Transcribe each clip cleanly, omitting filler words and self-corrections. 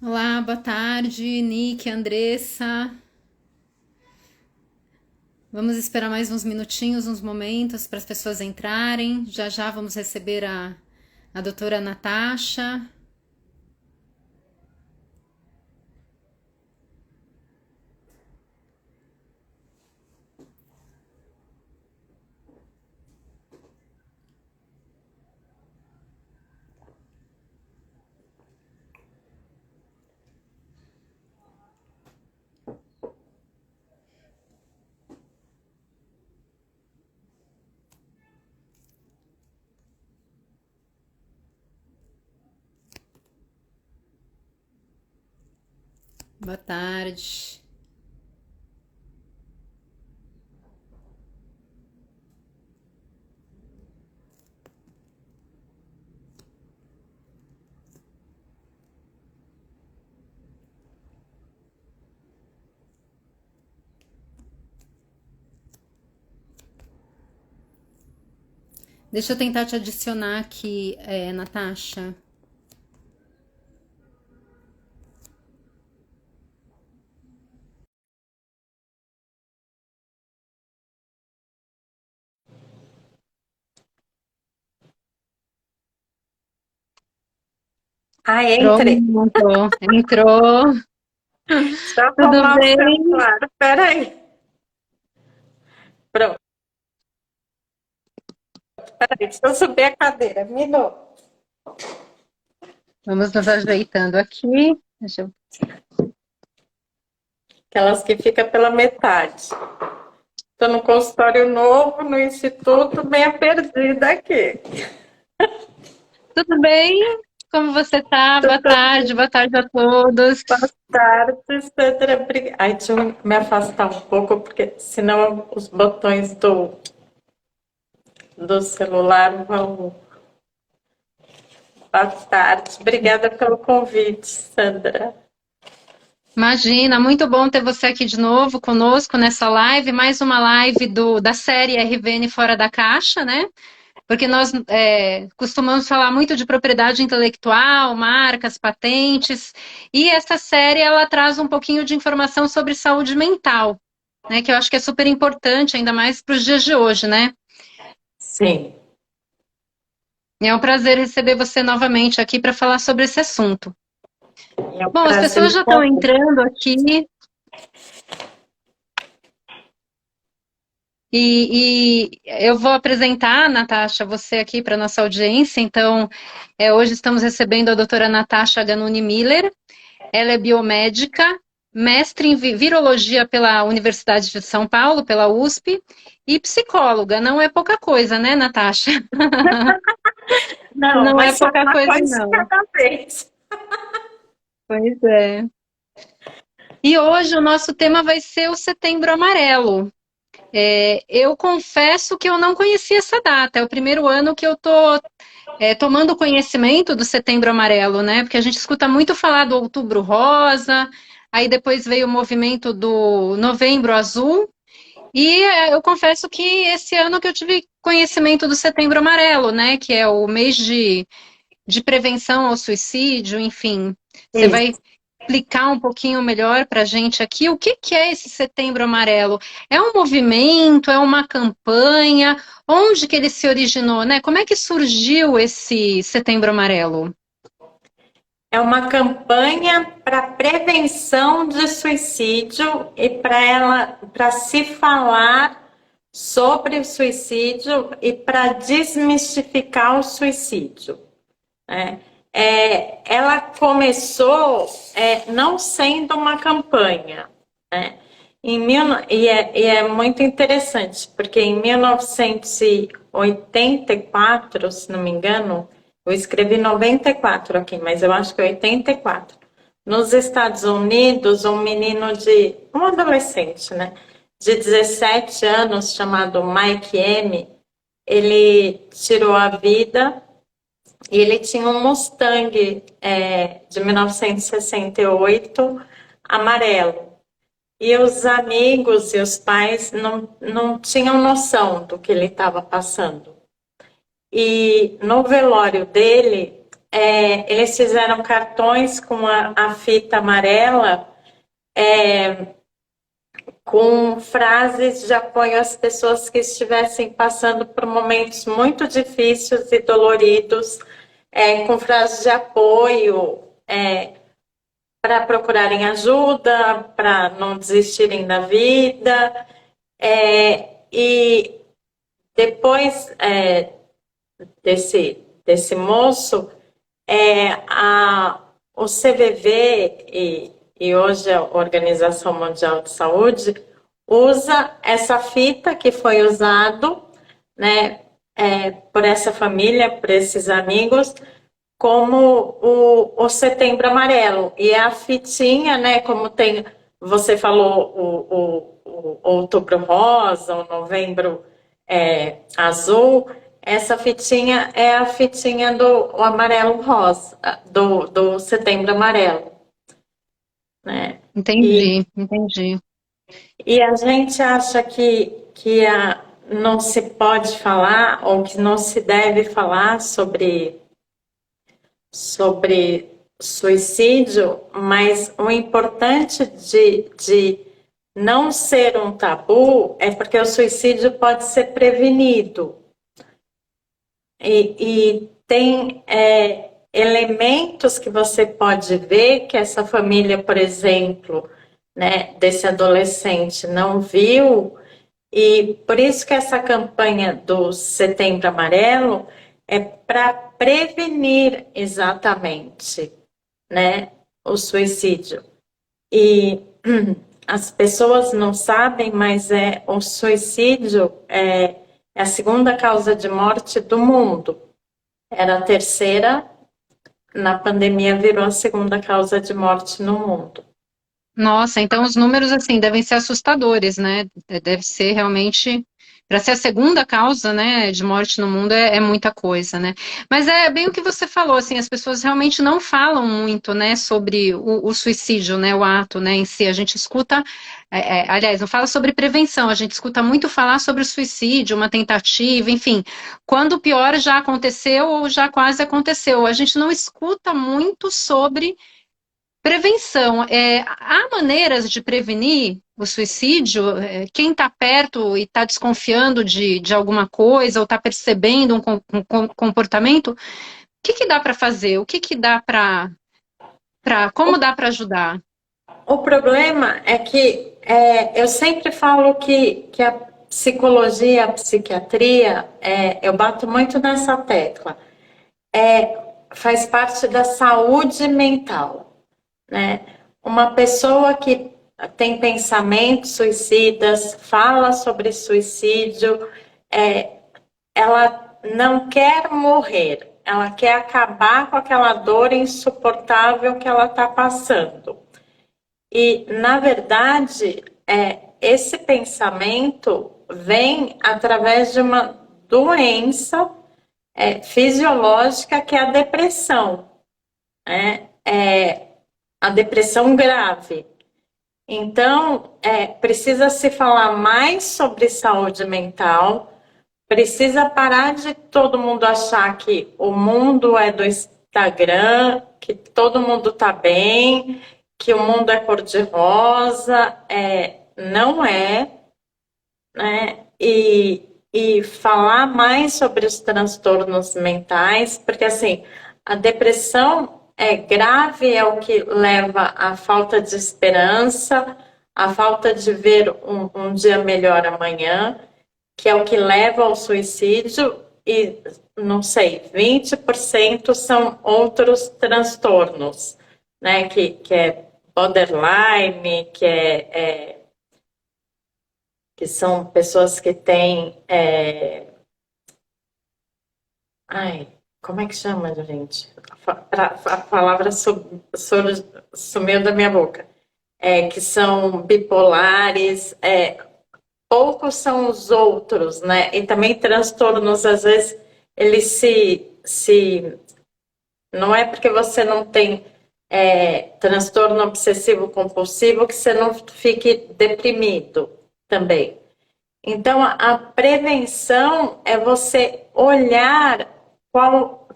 Olá, boa tarde, Nick, Andressa. Vamos esperar mais uns minutinhos, uns momentos para as pessoas entrarem. Já já vamos receber a doutora Natasha. Boa tarde. Deixa eu tentar te adicionar aqui, Natasha. Ah, entre. Pronto, entrou. Deixa eu Tudo arrumar o bem? celular. Peraí. Pronto, peraí. Deixa eu subir a cadeira. Minuto. Vamos nos ajeitando aqui. Aquelas que ficam pela metade. Estou no consultório novo, no instituto, meia perdida aqui. Tudo bem? Como você tá? Boa tarde a todos. Boa tarde, Sandra. Ai, deixa eu me afastar um pouco, porque senão os botões do celular vão. Boa tarde. Obrigada pelo convite, Sandra. Imagina, muito bom ter você aqui de novo conosco nessa live, mais uma live da série RVN Fora da Caixa, né? Porque nós costumamos falar muito de propriedade intelectual, marcas, patentes, e essa série ela traz um pouquinho de informação sobre saúde mental, né? Que eu acho que é super importante, ainda mais para os dias de hoje, né? Sim, E é um prazer receber você novamente aqui para falar sobre esse assunto. é um Bom, as pessoas prazer já estão comum. entrando aqui. E eu vou apresentar, Natasha, você aqui para nossa audiência. Então, hoje estamos recebendo a doutora Natasha Ganuni Miller. Ela é biomédica, mestre em virologia pela Universidade de São Paulo, pela USP, e psicóloga. Não é pouca coisa, né, Natasha? Não, Não é mas é pouca uma coisa, coisa de não. cada vez. Pois é. E hoje o nosso tema vai ser o Setembro Amarelo. Eu confesso que eu não conhecia essa data. É o primeiro ano que eu estou tomando conhecimento do Setembro Amarelo, né? Porque a gente escuta muito falar do Outubro Rosa, aí depois veio o movimento do Novembro Azul, e eu confesso que esse ano que eu tive conhecimento do Setembro Amarelo, né? Que é o mês de prevenção ao suicídio, enfim. Você vai Isso. explicar um pouquinho melhor para a gente aqui o que que é esse Setembro Amarelo? É um movimento? É uma campanha? Onde que ele se originou, né? Como é que surgiu esse Setembro Amarelo? É uma campanha para prevenção de suicídio e para se falar sobre o suicídio e para desmistificar o suicídio, né? Ela começou não sendo uma campanha, né? E é muito interessante, porque em 1984, se não me engano, eu escrevi 94 aqui, mas eu acho que é 84. Nos Estados Unidos, um adolescente, né, de 17 anos, chamado Mike M., ele tirou a vida e ele tinha um Mustang de 1968 amarelo. E os amigos e os pais não tinham noção do que ele estava passando. E no velório dele, eles fizeram cartões com a fita amarela, com frases de apoio às pessoas que estivessem passando por momentos muito difíceis e doloridos, com frases de apoio, para procurarem ajuda, para não desistirem da vida. E depois desse moço, o CVV e hoje a Organização Mundial de Saúde usa essa fita que foi usado, né, por essa família, por esses amigos, como o Setembro Amarelo. E a fitinha, né, como tem, você falou, o Outubro Rosa, o Novembro Azul, essa fitinha é a fitinha do amarelo rosa, do Setembro Amarelo, né? Entendi, entendi. E a gente acha que não se pode falar ou que não se deve falar sobre suicídio, mas o importante de não ser um tabu é porque o suicídio pode ser prevenido. E tem elementos que você pode ver que essa família, por exemplo, né, desse adolescente não viu, e por isso que essa campanha do Setembro Amarelo é para prevenir exatamente, né, o suicídio. E as pessoas não sabem, mas o suicídio é a segunda causa de morte do mundo. Era a terceira, na pandemia virou a segunda causa de morte no mundo. Nossa, então os números assim devem ser assustadores, né? Deve ser realmente para ser a segunda causa, né, de morte no mundo é muita coisa, né? Mas é bem o que você falou, assim, as pessoas realmente não falam muito, né, sobre o suicídio, né, o ato, né, em si. A gente escuta, aliás, não fala sobre prevenção, a gente escuta muito falar sobre o suicídio, uma tentativa, enfim, quando o pior já aconteceu ou já quase aconteceu. A gente não escuta muito sobre prevenção. Há maneiras de prevenir o suicídio? Quem está perto e está desconfiando de alguma coisa ou está percebendo um comportamento, o que dá para fazer? O que dá como dá para ajudar? O problema é que eu sempre falo que a psicologia, a psiquiatria, eu bato muito nessa tecla, faz parte da saúde mental, né? Uma pessoa que tem pensamentos suicidas, fala sobre suicídio, ela não quer morrer, ela quer acabar com aquela dor insuportável que ela está passando. E, na verdade, esse pensamento vem através de uma doença fisiológica que é a depressão, né? A depressão grave. Então, precisa se falar mais sobre saúde mental, precisa parar de todo mundo achar que o mundo é do Instagram, que todo mundo está bem, que o mundo é cor-de-rosa. Não é, né? E falar mais sobre os transtornos mentais, porque assim, a depressão é grave, é o que leva à falta de esperança, à falta de ver um dia melhor amanhã, que é o que leva ao suicídio, e não sei, 20% são outros transtornos, né? Que é borderline, que são pessoas que têm. Ai, como é que chama, gente? A palavra sumiu da minha boca. Que são bipolares, poucos são os outros, né? E também transtornos, às vezes, eles se não é porque você não tem transtorno obsessivo compulsivo que você não fique deprimido também. Então, a prevenção é você olhar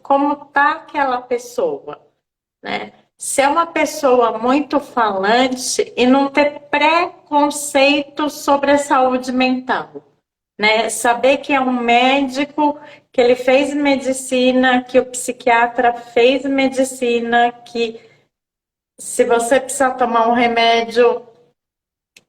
como está aquela pessoa, né? Se é uma pessoa muito falante e não ter preconceito sobre a saúde mental, né? Saber que é um médico, que ele fez medicina, que o psiquiatra fez medicina, que se você precisar tomar um remédio,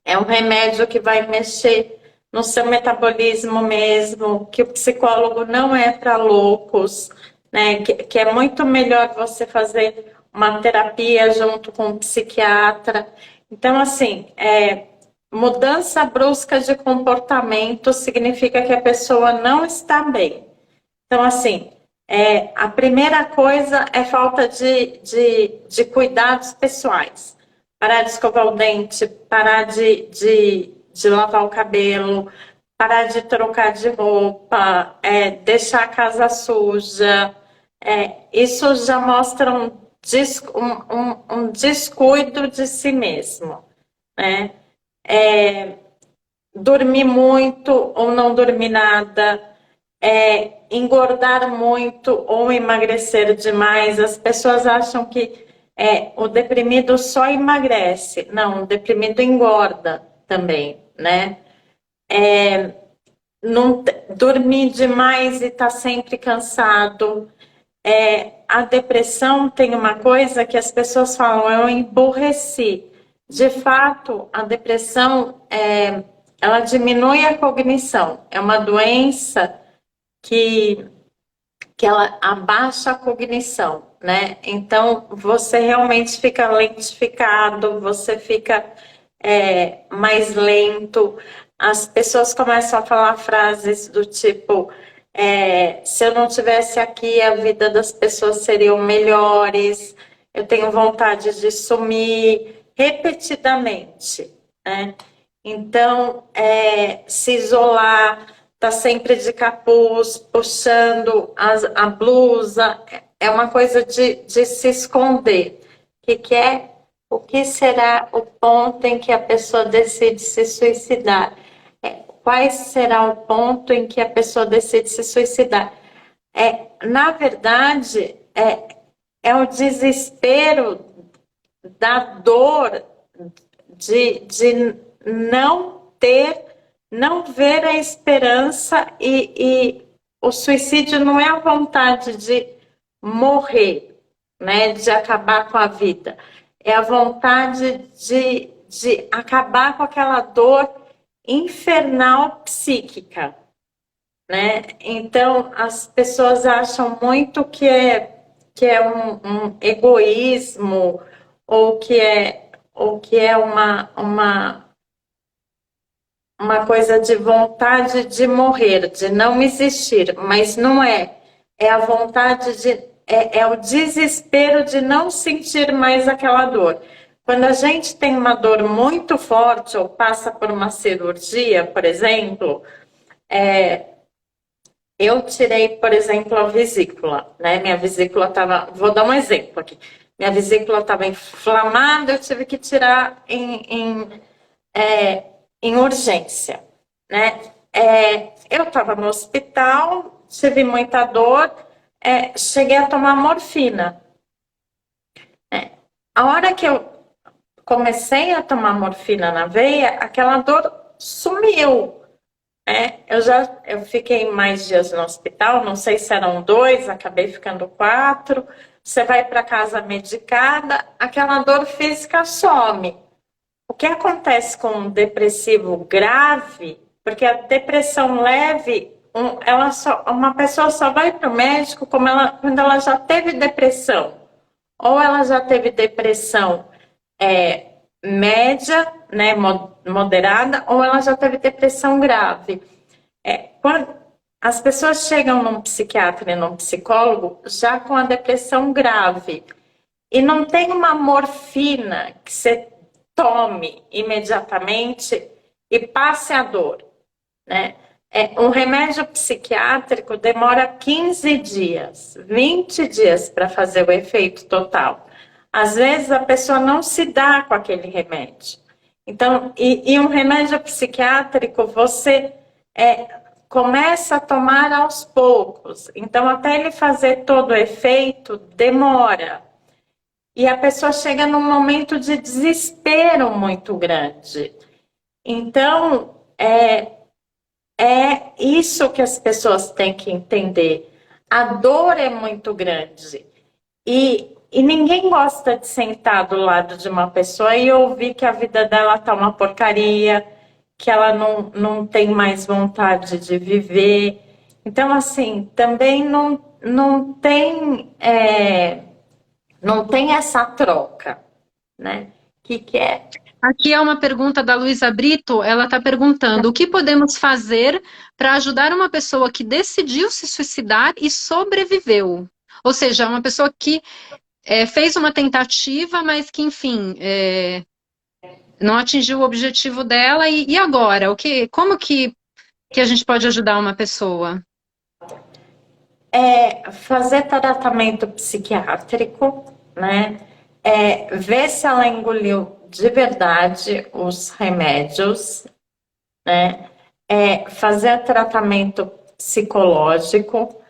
é um remédio que vai mexer no seu metabolismo mesmo, que o psicólogo não é para loucos, né? Que é muito melhor você fazer uma terapia junto com o psiquiatra. Então, assim, mudança brusca de comportamento significa que a pessoa não está bem. Então, assim, a primeira coisa é falta de cuidados pessoais. Parar de escovar o dente, parar de lavar o cabelo, parar de trocar de roupa, deixar a casa suja. Isso já mostra um descuido de si mesmo, né? Dormir muito ou não dormir nada, engordar muito ou emagrecer demais. As pessoas acham que o deprimido só emagrece. Não, o deprimido engorda também, né? Não, dormir demais e estar sempre cansado. A depressão tem uma coisa que as pessoas falam, eu emburreci. De fato, a depressão, ela diminui a cognição. É uma doença que ela abaixa a cognição, né? Então, você realmente fica lentificado, você fica mais lento. As pessoas começam a falar frases do tipo, se eu não tivesse aqui, a vida das pessoas seriam melhores, eu tenho vontade de sumir, repetidamente, né? Então, se isolar, tá sempre de capuz, puxando a blusa, é uma coisa de se esconder. O que será o ponto em que a pessoa decide se suicidar? Qual será o ponto em que a pessoa decide se suicidar? Na verdade, é o desespero da dor de não ver a esperança e o suicídio não é a vontade de morrer, né, de acabar com a vida, é a vontade de acabar com aquela dor infernal psíquica, né? Então as pessoas acham muito que é um egoísmo ou que é uma coisa de vontade de morrer, de não existir, mas não é. É a vontade é o desespero de não sentir mais aquela dor. Quando a gente tem uma dor muito forte ou passa por uma cirurgia, por exemplo, eu tirei, por exemplo, a vesícula, né? Minha vesícula estava, vou dar um exemplo aqui. Minha vesícula estava inflamada, eu tive que tirar em urgência, né? Eu estava no hospital, tive muita dor, cheguei a tomar morfina. A hora que eu comecei a tomar morfina na veia, aquela dor sumiu. Eu fiquei mais dias no hospital, não sei se eram 2, acabei ficando 4. Você vai para casa medicada, aquela dor física some. O que acontece com um depressivo grave, porque a depressão leve, uma pessoa só vai para o médico quando ela já teve depressão. Ou ela já teve depressão média, né, moderada, ou ela já teve depressão grave. Quando as pessoas chegam num psiquiatra e num psicólogo já com a depressão grave e não tem uma morfina que você tome imediatamente e passe a dor, né? Um remédio psiquiátrico demora 15 dias, 20 dias para fazer o efeito total. Às vezes a pessoa não se dá com aquele remédio. Então, e um remédio psiquiátrico, você começa a tomar aos poucos. Então, até ele fazer todo o efeito, demora. E a pessoa chega num momento de desespero muito grande. Então, é isso que as pessoas têm que entender. A dor é muito grande. E ninguém gosta de sentar do lado de uma pessoa e ouvir que a vida dela tá uma porcaria, que ela não tem mais vontade de viver. Então, assim, também não tem essa troca, né? Que é? Aqui é uma pergunta da Luísa Brito, ela está perguntando: o que podemos fazer para ajudar uma pessoa que decidiu se suicidar e sobreviveu? Ou seja, uma pessoa que fez uma tentativa, mas que, enfim, não atingiu o objetivo dela, e agora? Como que a gente pode ajudar uma pessoa? Fazer tratamento psiquiátrico, né? Ver se ela engoliu de verdade os remédios, né? Fazer tratamento psicológico.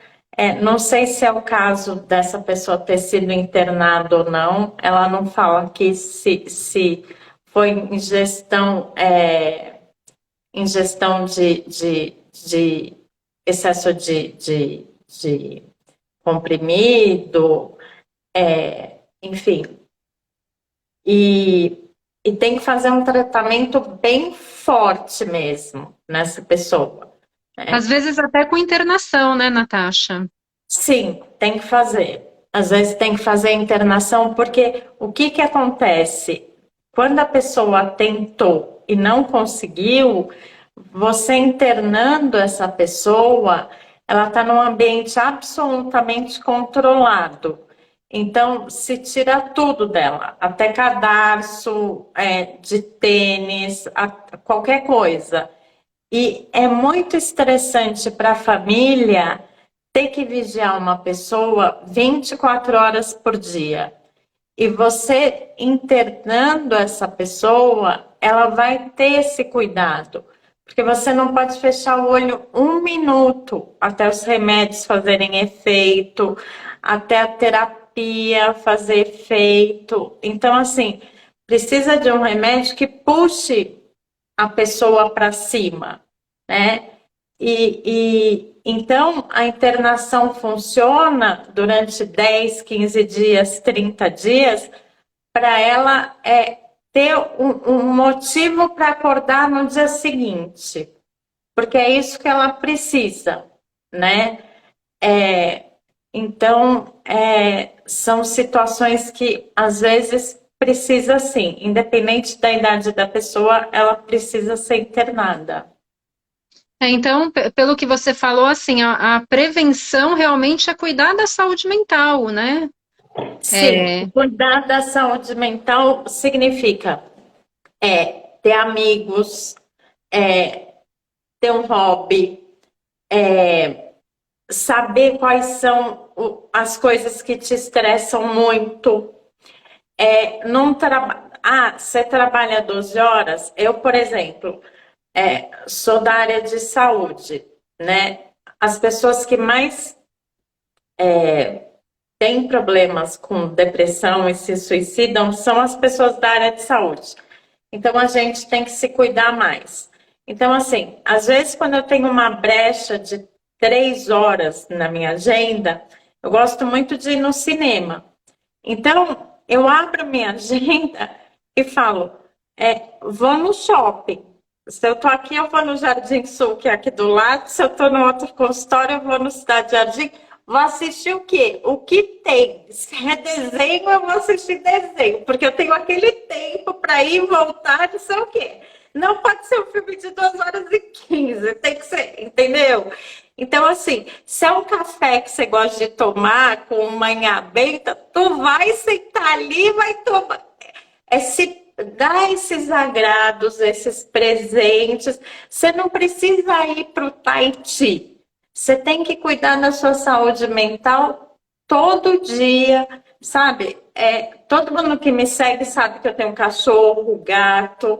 Não sei se é o caso dessa pessoa ter sido internada ou não. Ela não fala aqui se foi ingestão de excesso de comprimido, enfim. E tem que fazer um tratamento bem forte mesmo nessa pessoa. Às vezes até com internação, né, Natasha? Sim, tem que fazer. Às vezes tem que fazer internação, porque o que acontece? Quando a pessoa tentou e não conseguiu, você internando essa pessoa, ela está num ambiente absolutamente controlado. Então, se tira tudo dela, até cadarço, de tênis, qualquer coisa. E é muito estressante para a família ter que vigiar uma pessoa 24 horas por dia. E você internando essa pessoa, ela vai ter esse cuidado. Porque você não pode fechar o olho um minuto até os remédios fazerem efeito, até a terapia fazer efeito. Então, assim, precisa de um remédio que puxe a pessoa para cima, né? Então a internação funciona durante 10, 15 dias, 30 dias, para ela ter um motivo para acordar no dia seguinte, porque é isso que ela precisa, né? Então, são situações que às vezes precisa sim, independente da idade da pessoa, ela precisa ser internada. Então, pelo que você falou, assim, a prevenção realmente é cuidar da saúde mental, né? Sim, cuidar da saúde mental significa ter amigos, ter um hobby, saber quais são as coisas que te estressam muito. Não você trabalha 12 horas? Eu, por exemplo, sou da área de saúde, né? As pessoas que mais têm problemas com depressão e se suicidam são as pessoas da área de saúde. Então, a gente tem que se cuidar mais. Então, assim, às vezes, quando eu tenho uma brecha de 3 horas na minha agenda, eu gosto muito de ir no cinema. Então, eu abro minha agenda e falo, vou no shopping. Se eu tô aqui, eu vou no Jardim Sul, que é aqui do lado. Se eu tô no outro consultório, eu vou no Cidade Jardim. Vou assistir o quê? O que tem. Se é desenho, eu vou assistir desenho, porque eu tenho aquele tempo para ir e voltar, não sei o quê. Não pode ser um filme de 2 horas e 15, tem que ser, entendeu? Então, assim, se é um café que você gosta de tomar com manhã benta, tu vai sentar ali e vai tomar. Se dar esses agrados, esses presentes. Você não precisa ir para o Tahiti. Você tem que cuidar da sua saúde mental todo dia, sabe? Todo mundo que me segue sabe que eu tenho um cachorro, gato.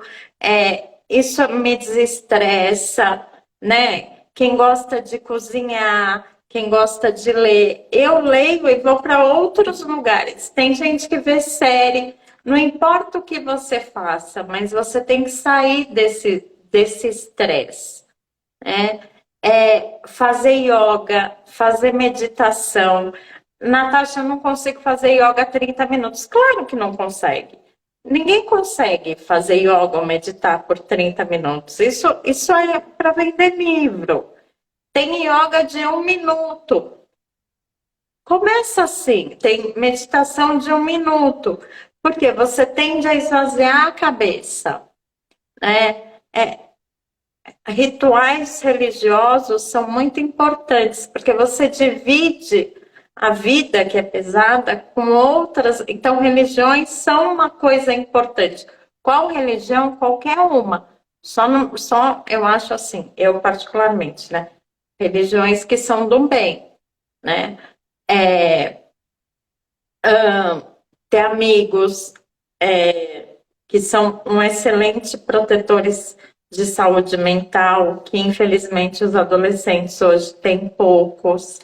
Isso me desestressa, né? quem gosta de cozinhar, quem gosta de ler. Eu leio e vou para outros lugares. Tem gente que vê série, não importa o que você faça, mas você tem que sair desse estresse, né? Fazer yoga, fazer meditação. Natasha, eu não consigo fazer yoga 30 minutos. Claro que não consegue. Ninguém consegue fazer yoga ou meditar por 30 minutos. Isso é para vender livro. Tem yoga de 1 minuto. Começa assim, tem meditação de 1 minuto, porque você tende a esvaziar a cabeça, né? Rituais religiosos são muito importantes, porque você divide a vida, que é pesada, com outras. Então, religiões são uma coisa importante. Qual religião? Qualquer uma. Só eu acho assim, eu particularmente, né? Religiões que são do bem, né? Ter amigos que são um excelente protetores de saúde mental, que infelizmente os adolescentes hoje têm poucos.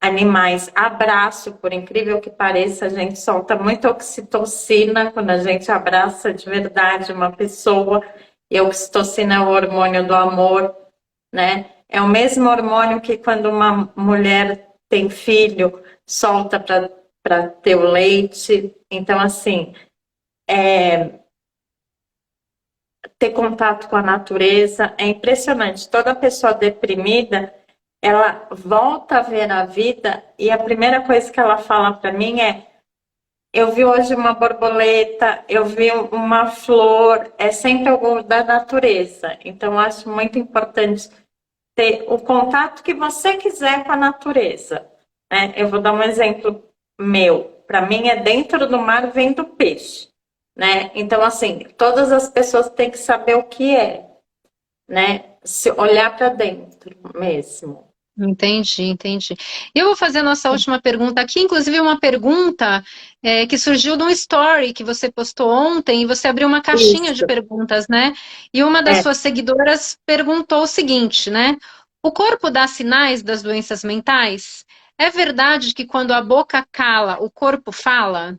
Animais, abraço, por incrível que pareça, a gente solta muita oxitocina quando a gente abraça de verdade uma pessoa, e a oxitocina é o hormônio do amor, né? É o mesmo hormônio que quando uma mulher tem filho, solta para ter o leite. Então, assim, ter contato com a natureza é impressionante. Toda pessoa deprimida, ela volta a ver a vida e a primeira coisa que ela fala para mim é: eu vi hoje uma borboleta, eu vi uma flor, é sempre algo da natureza. Então, eu acho muito importante ter o contato que você quiser com a natureza, né? Eu vou dar um exemplo meu. Para mim, é dentro do mar vem do peixe, né? Então, assim, todas as pessoas têm que saber o que é, né? Se olhar para dentro mesmo. Entendi, entendi. E eu vou fazer a nossa última pergunta aqui, inclusive uma pergunta que surgiu de um story que você postou ontem e você abriu uma caixinha de Isso. perguntas, né? E uma das É, suas seguidoras perguntou o seguinte, né? O corpo dá sinais das doenças mentais? É verdade que quando a boca cala, o corpo fala?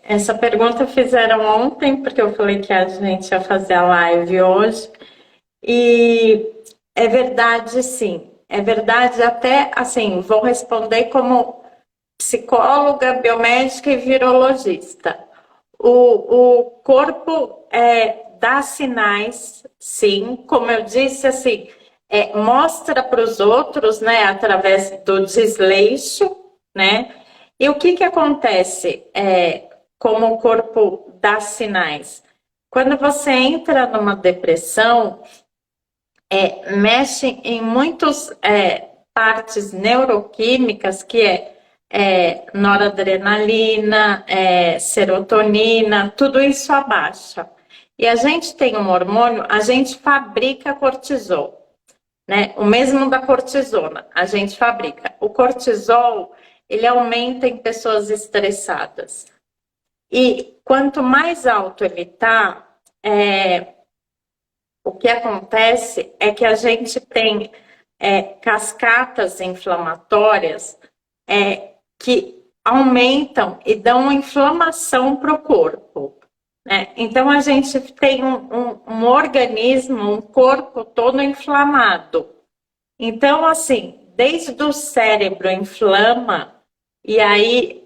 essa pergunta fizeram ontem, porque eu falei que a gente ia fazer a live hoje. E é verdade, sim. É verdade, até assim, vou responder como psicóloga, biomédica e virologista. O corpo dá sinais, sim, como eu disse, assim, mostra para os outros, né, através do desleixo, né? E o que acontece como o corpo dá sinais? Quando você entra numa depressão, mexe em muitas partes neuroquímicas que noradrenalina, serotonina, tudo isso abaixa. E a gente tem um hormônio, a gente fabrica cortisol, né? O mesmo da cortisona, a gente fabrica. O cortisol, ele aumenta em pessoas estressadas. E quanto mais alto ele está, o que acontece é que a gente tem cascatas inflamatórias que aumentam e dão inflamação para o corpo, né? Então a gente tem um organismo, um corpo todo inflamado. Então, assim, desde o cérebro inflama, e aí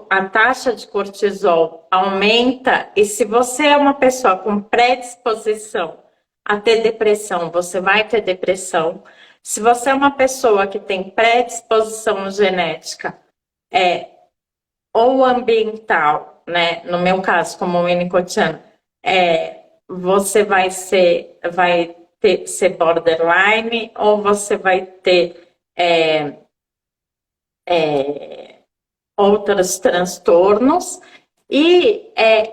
a taxa de cortisol aumenta, e se você é uma pessoa com predisposição a ter depressão, você vai ter depressão. Se você é uma pessoa que tem predisposição genética ou ambiental, né, no meu caso, como winnicottiana, você vai ser borderline ou você vai ter outros transtornos. E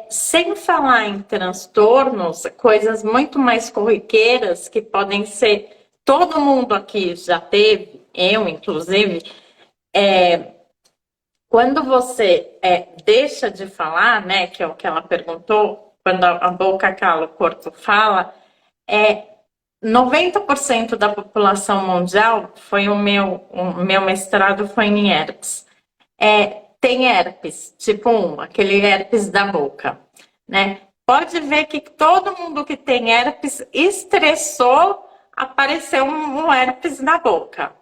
sem falar em transtornos, coisas muito mais corriqueiras que podem ser, todo mundo aqui já teve, eu inclusive, quando você deixa de falar, né, que é o que ela perguntou, quando a boca cala, o corpo fala, É 90% da população mundial, foi o meu mestrado foi em herpes. Tem herpes, tipo 1, aquele herpes da boca, né? Pode ver que todo mundo que tem herpes estressou, apareceu um herpes na boca,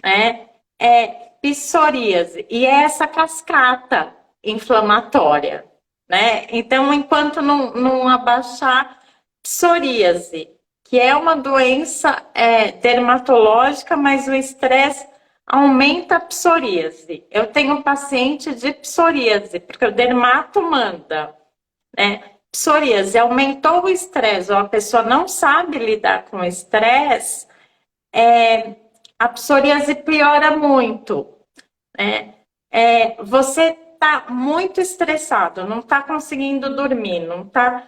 né? É psoríase, e é essa cascata inflamatória, né? Então, enquanto não abaixar psoríase, que é uma doença dermatológica, mas o estresse aumenta a psoríase. Eu tenho paciente de psoríase, porque o dermato manda, né? Psoríase aumentou o estresse, ou a pessoa não sabe lidar com o estresse, a psoríase piora muito, né? Você está muito estressado, não está conseguindo dormir, não tá,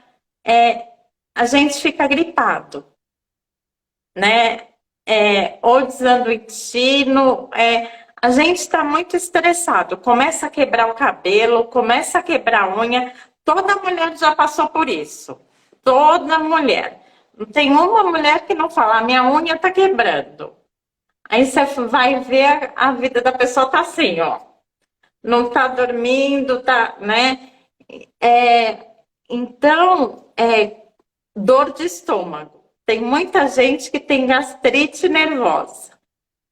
a gente fica gripado, né? Ou desanduitino, a gente está muito estressado, começa a quebrar o cabelo, começa a quebrar a unha. Toda mulher já passou por isso. Toda mulher. Não tem uma mulher que não fala, a minha unha está quebrando. Aí você vai ver, a vida da pessoa tá assim, ó. Não tá dormindo, tá, né? Então, dor de estômago. Tem muita gente que tem gastrite nervosa.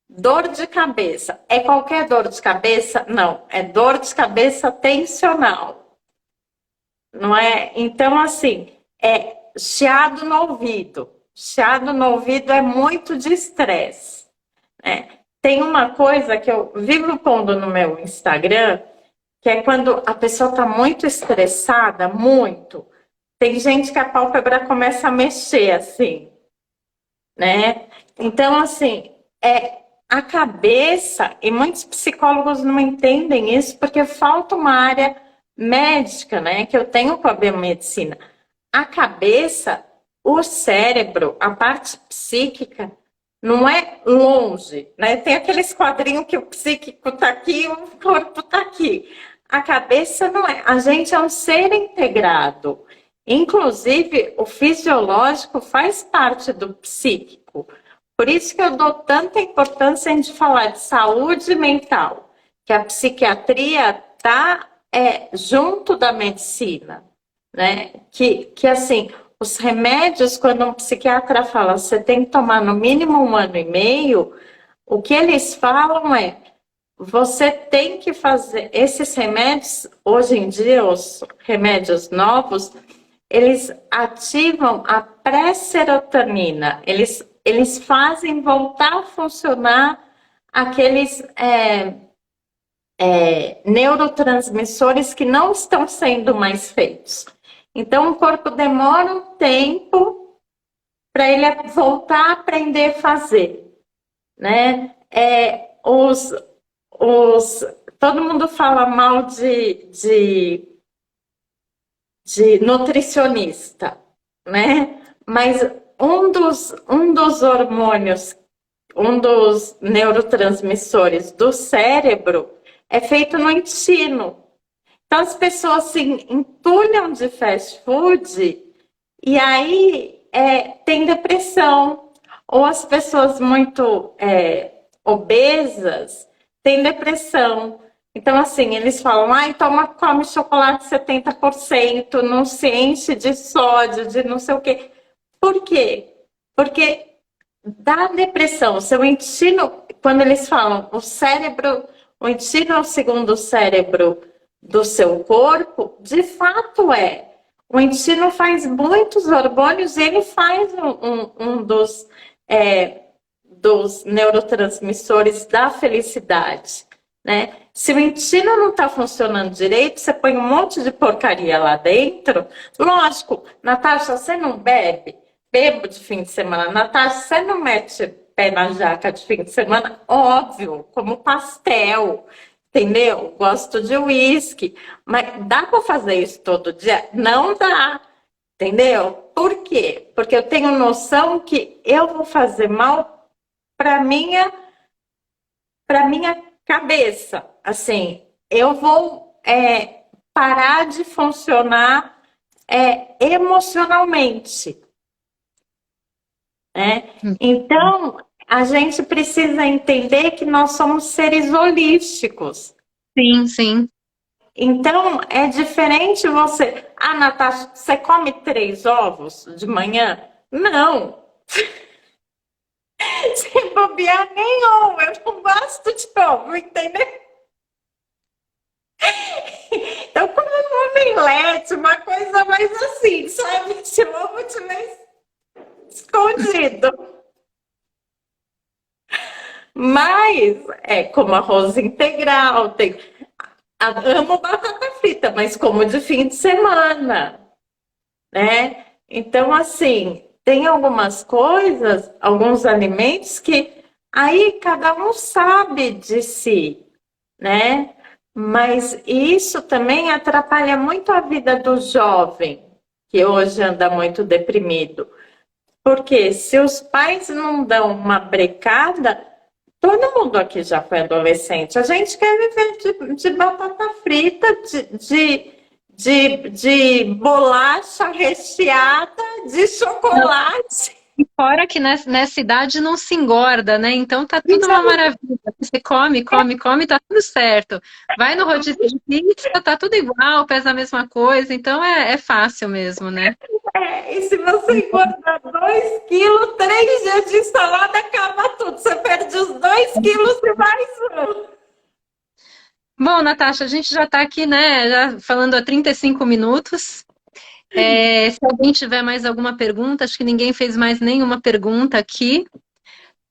Dor de cabeça. É qualquer dor de cabeça? Não, é dor de cabeça tensional. Não é? Então, assim, chiado no ouvido. Chiado no ouvido é muito de estresse. Tem uma coisa que eu vivo pondo no meu Instagram, que é quando a pessoa está muito estressada, muito. Tem gente que a pálpebra começa a mexer, assim, né? Então, assim, a cabeça, e muitos psicólogos não entendem isso, porque falta uma área médica, né? Que eu tenho com a biomedicina. A cabeça, o cérebro, a parte psíquica, não é longe, né? Tem aqueles quadrinhos que o psíquico está aqui e o corpo está aqui. A cabeça não é. A gente é um ser integrado. Inclusive, o fisiológico faz parte do psíquico. Por isso que eu dou tanta importância em falar de saúde mental, que a psiquiatria está junto da medicina, né? Que assim, os remédios, quando um psiquiatra fala, você tem que tomar no mínimo 1 ano e meio, o que eles falam é, você tem que fazer, esses remédios, hoje em dia, os remédios novos, eles ativam a pré-serotonina, eles fazem voltar a funcionar aqueles neurotransmissores que não estão sendo mais feitos. Então, o corpo demora um tempo para ele voltar a aprender a fazer, né? Todo mundo fala mal de nutricionista, né? Mas um dos hormônios, um dos neurotransmissores do cérebro é feito no intestino. Então as pessoas se entulham de fast food e aí tem depressão. Ou as pessoas muito obesas têm depressão. Então, assim, eles falam, come chocolate 70%, não se enche de sódio, de não sei o quê. Por quê? Porque dá depressão. O seu intestino, quando eles falam, o intestino é o segundo cérebro do seu corpo, de fato é. O intestino faz muitos hormônios e ele faz um dos neurotransmissores da felicidade, né? Se o intestino não está funcionando direito, você põe um monte de porcaria lá dentro. Lógico, Natasha, você não bebe? Bebo de fim de semana. Natasha, você não mete pé na jaca de fim de semana? Óbvio, como pastel, entendeu? Gosto de uísque. Mas dá para fazer isso todo dia? Não dá, entendeu? Por quê? Porque eu tenho noção que eu vou fazer mal para minha cabeça. Assim, eu vou parar de funcionar emocionalmente. né? Então, a gente precisa entender que nós somos seres holísticos. Sim, sim. Então, é diferente você. Ah, Natasha, você come 3 ovos de manhã? Não. Se bobear nenhum, eu não gosto de ovo, entendeu? Então, como um omelete, uma coisa mais assim, sabe? Se o ovo tivesse escondido. Mas, como arroz integral, amo batata frita, mas como de fim de semana, né? Então, assim, tem algumas coisas, alguns alimentos que aí cada um sabe de si, né? Mas isso também atrapalha muito a vida do jovem, que hoje anda muito deprimido. Porque se os pais não dão uma brecada, todo mundo aqui já foi adolescente. A gente quer viver de batata frita, de bolacha recheada, de chocolate. E fora que nessa idade não se engorda, né? Então tá tudo uma maravilha. Você come, come, come, tá tudo certo. Vai no rodízio de pizza, tá tudo igual, pesa a mesma coisa. Então é fácil mesmo, né? E se você engordar 2 quilos, 3 dias de salada, acaba tudo. Você perde os 2 quilos e mais um. Bom, Natasha, a gente já está aqui, né, já falando há 35 minutos. Se alguém tiver mais alguma pergunta, acho que ninguém fez mais nenhuma pergunta aqui,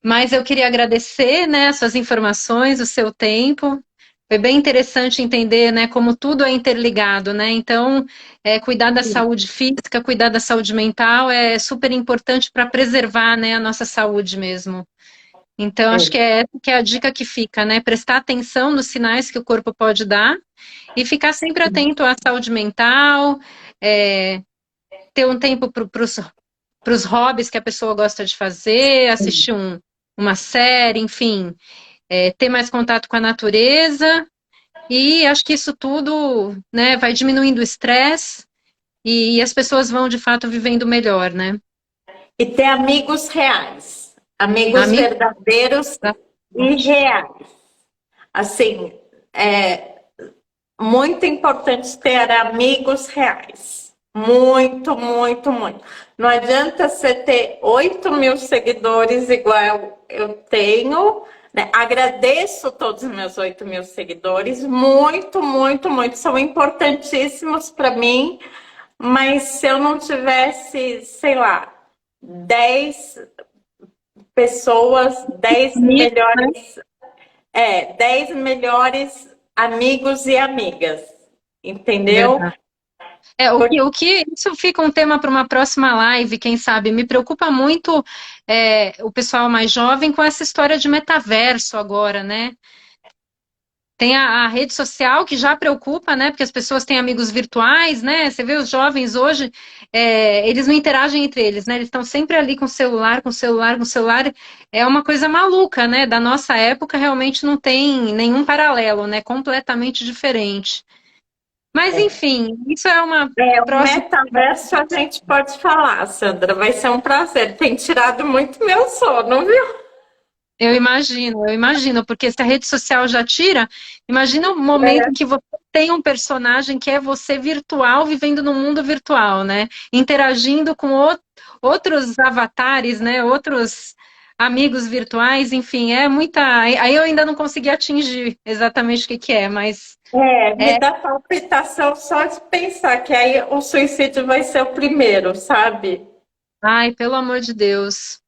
mas eu queria agradecer, né, as suas informações, o seu tempo. Foi bem interessante entender, né, como tudo é interligado, né? Então, cuidar da saúde física, cuidar da saúde mental é super importante para preservar, né, a nossa saúde mesmo. Então, acho que é essa que é a dica que fica, né? Prestar atenção nos sinais que o corpo pode dar e ficar sempre atento à saúde mental, é, ter um tempo para os hobbies que a pessoa gosta de fazer, assistir uma série, enfim, ter mais contato com a natureza. E acho que isso tudo, né, vai diminuindo o estresse e as pessoas vão, de fato, vivendo melhor, né? E ter amigos reais, amigos Amigo, verdadeiros e reais. Assim, é muito importante ter amigos reais. Muito, muito, muito. Não adianta você ter 8.000 seguidores igual eu tenho, né? Agradeço todos os meus 8.000 seguidores, muito, muito, muito. São importantíssimos para mim, mas se eu não tivesse, sei lá, 10 pessoas, 10 melhores amigos e amigas, entendeu? verdade. Isso fica um tema para uma próxima live, quem sabe? Me preocupa muito o pessoal mais jovem com essa história de metaverso agora, né? Tem a rede social que já preocupa, né? Porque as pessoas têm amigos virtuais, né? Você vê os jovens hoje, eles não interagem entre eles, né? Eles estão sempre ali com o celular, com o celular, com o celular. É uma coisa maluca, né? Da nossa época realmente não tem nenhum paralelo, né? Completamente diferente. Mas enfim, isso é uma O próxima. metaverso a gente pode falar, Sandra, vai ser um prazer. Tem tirado muito meu sono, viu? Eu imagino, porque se a rede social já tira, imagina um momento em que você tem um personagem que é você virtual, vivendo no mundo virtual, né? Interagindo com outros avatares, né? Outros amigos virtuais, enfim, é muita. Aí eu ainda não consegui atingir exatamente o que que é, mas Me dá palpitação só de pensar que aí o suicídio vai ser o primeiro, sabe? ai, pelo amor de Deus.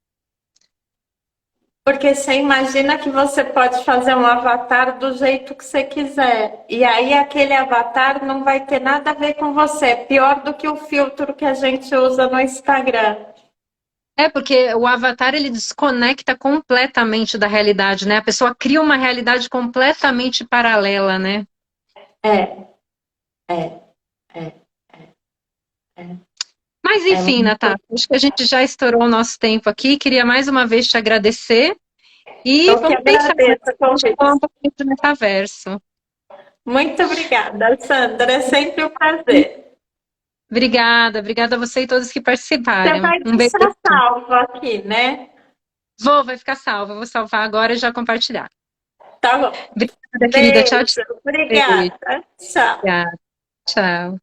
Porque você imagina que você pode fazer um avatar do jeito que você quiser. E aí aquele avatar não vai ter nada a ver com você. É pior do que o filtro que a gente usa no Instagram. É, porque o avatar ele desconecta completamente da realidade, né? A pessoa cria uma realidade completamente paralela, né? É, é, é, é. Mas É enfim, muito... Natália, acho que a gente já estourou o nosso tempo aqui. Queria mais uma vez te agradecer e Eu que vamos pensar mais agradeço o a gente falar convite. um pouquinho do metaverso. Muito obrigada, Sandra. É sempre um prazer. Obrigada, obrigada a você e todos que Você participaram. vai Um beijo. deixar salvo aqui, né? Vai ficar salvo. Eu vou salvar agora e já compartilhar. Tá bom. Obrigada, querida. Tchau, Beijo. tchau. Beijo. Obrigada. Tchau. Obrigada. Tchau.